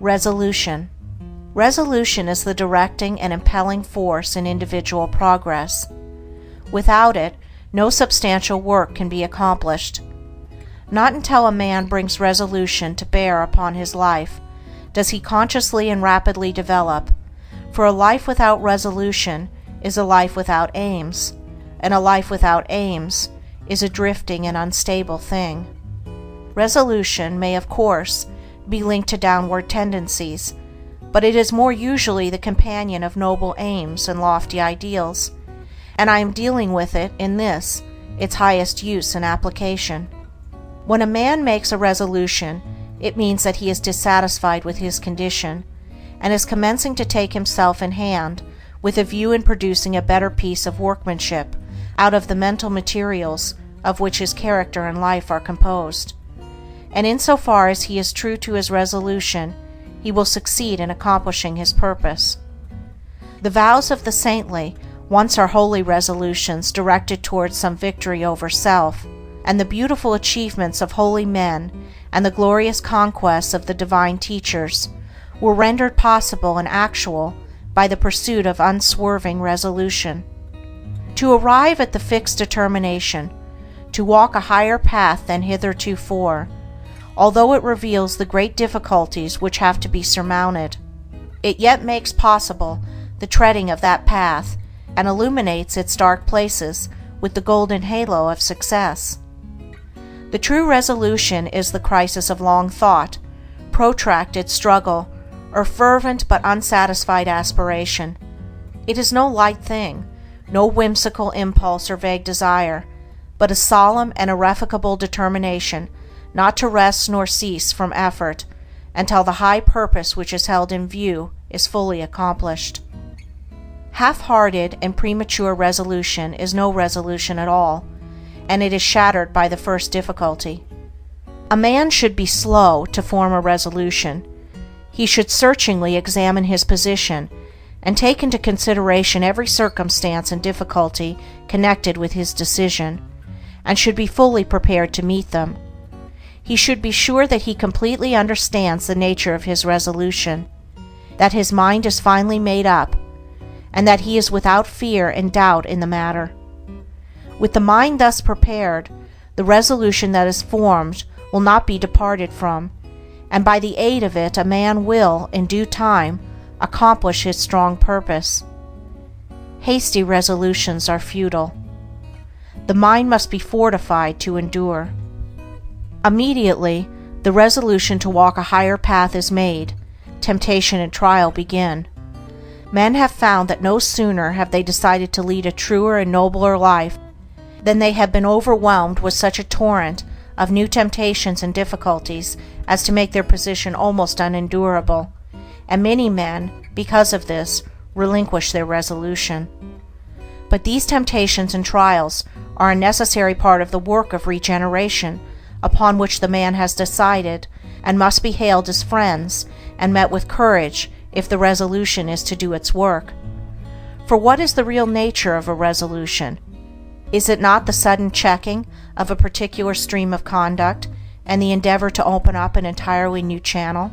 Resolution. Resolution is the directing and impelling force in individual progress. Without it, no substantial work can be accomplished. Not until a man brings resolution to bear upon his life does he consciously and rapidly develop, for a life without resolution is a life without aims, and a life without aims is a drifting and unstable thing. Resolution may, of course, be linked to downward tendencies, but it is more usually the companion of noble aims and lofty ideals, and I am dealing with it in this, its highest use and application. When a man makes a resolution, it means that he is dissatisfied with his condition, and is commencing to take himself in hand with a view in producing a better piece of workmanship out of the mental materials of which his character and life are composed. And insofar as he is true to his resolution, he will succeed in accomplishing his purpose. The vows of the saintly once are holy resolutions directed towards some victory over self, and the beautiful achievements of holy men and the glorious conquests of the divine teachers were rendered possible and actual by the pursuit of unswerving resolution. To arrive at the fixed determination, to walk a higher path than hithertofore, although it reveals the great difficulties which have to be surmounted, it yet makes possible the treading of that path and illuminates its dark places with the golden halo of success. The true resolution is the crisis of long thought, protracted struggle, or fervent but unsatisfied aspiration. It is no light thing, no whimsical impulse or vague desire, but a solemn and irrevocable determination not to rest nor cease from effort until the high purpose which is held in view is fully accomplished. Half-hearted and premature resolution is no resolution at all, and it is shattered by the first difficulty. A man should be slow to form a resolution. He should searchingly examine his position and take into consideration every circumstance and difficulty connected with his decision, and should be fully prepared to meet them. He should be sure that he completely understands the nature of his resolution, that his mind is finally made up, and that he is without fear and doubt in the matter. With the mind thus prepared, the resolution that is formed will not be departed from, and by the aid of it a man will, in due time, accomplish his strong purpose. Hasty resolutions are futile. The mind must be fortified to endure. Immediately, the resolution to walk a higher path is made, temptation and trial begin. Men have found that no sooner have they decided to lead a truer and nobler life than they have been overwhelmed with such a torrent of new temptations and difficulties as to make their position almost unendurable, and many men, because of this, relinquish their resolution. But these temptations and trials are a necessary part of the work of regeneration upon which the man has decided, and must be hailed as friends and met with courage if the resolution is to do its work. For what is the real nature of a resolution? Is it not the sudden checking of a particular stream of conduct and the endeavor to open up an entirely new channel?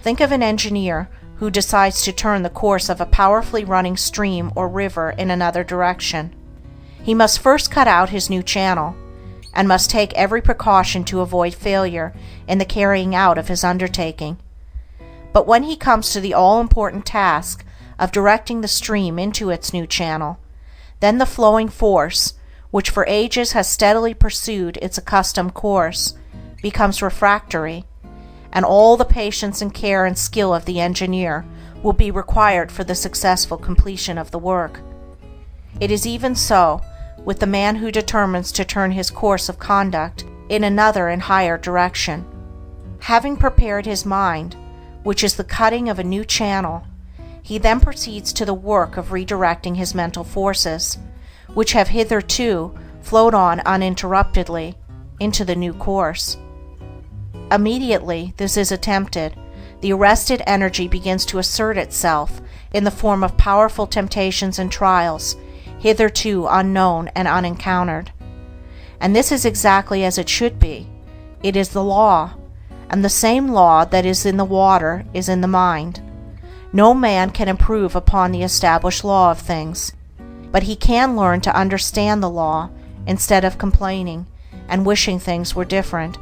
Think of an engineer who decides to turn the course of a powerfully running stream or river in another direction. He must first cut out his new channel, and must take every precaution to avoid failure in the carrying out of his undertaking. But when he comes to the all-important task of directing the stream into its new channel, then the flowing force, which for ages has steadily pursued its accustomed course, becomes refractory, and all the patience and care and skill of the engineer will be required for the successful completion of the work. It is even so with the man who determines to turn his course of conduct in another and higher direction. Having prepared his mind, which is the cutting of a new channel, he then proceeds to the work of redirecting his mental forces, which have hitherto flowed on uninterruptedly, into the new course. Immediately this is attempted, the arrested energy begins to assert itself in the form of powerful temptations and trials, hitherto unknown and unencountered. And this is exactly as it should be. It is the law, and the same law that is in the water is in the mind. No man can improve upon the established law of things, but he can learn to understand the law instead of complaining and wishing things were different.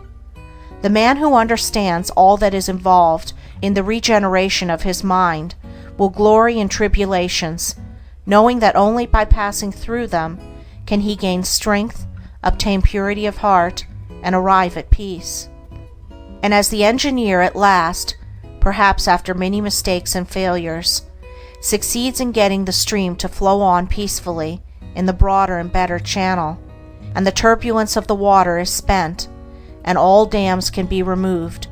The man who understands all that is involved in the regeneration of his mind will glory in tribulations, knowing that only by passing through them can he gain strength, obtain purity of heart, and arrive at peace. And as the engineer at last, perhaps after many mistakes and failures, succeeds in getting the stream to flow on peacefully in the broader and better channel, and the turbulence of the water is spent, and all dams can be removed,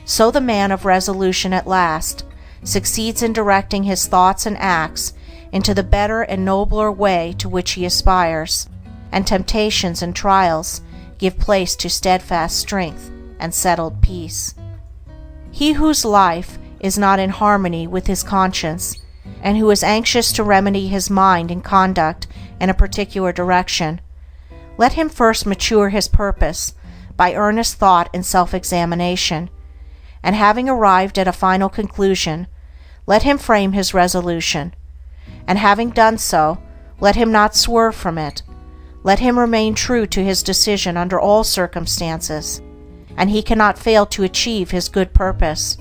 so the man of resolution at last succeeds in directing his thoughts and acts into the better and nobler way to which he aspires, and temptations and trials give place to steadfast strength and settled peace. He whose life is not in harmony with his conscience, and who is anxious to remedy his mind and conduct in a particular direction, let him first mature his purpose by earnest thought and self-examination, and having arrived at a final conclusion, let him frame his resolution, and having done so, let him not swerve from it. Let him remain true to his decision under all circumstances, and he cannot fail to achieve his good purpose,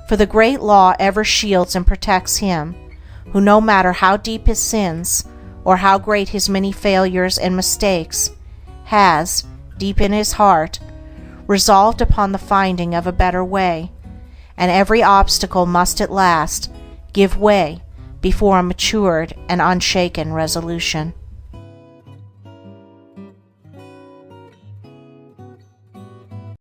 for the great law ever shields and protects him who, no matter how deep his sins or how great his many failures and mistakes, has, deep in his heart, resolved upon the finding of a better way, and every obstacle must at last give way before a matured and unshaken resolution.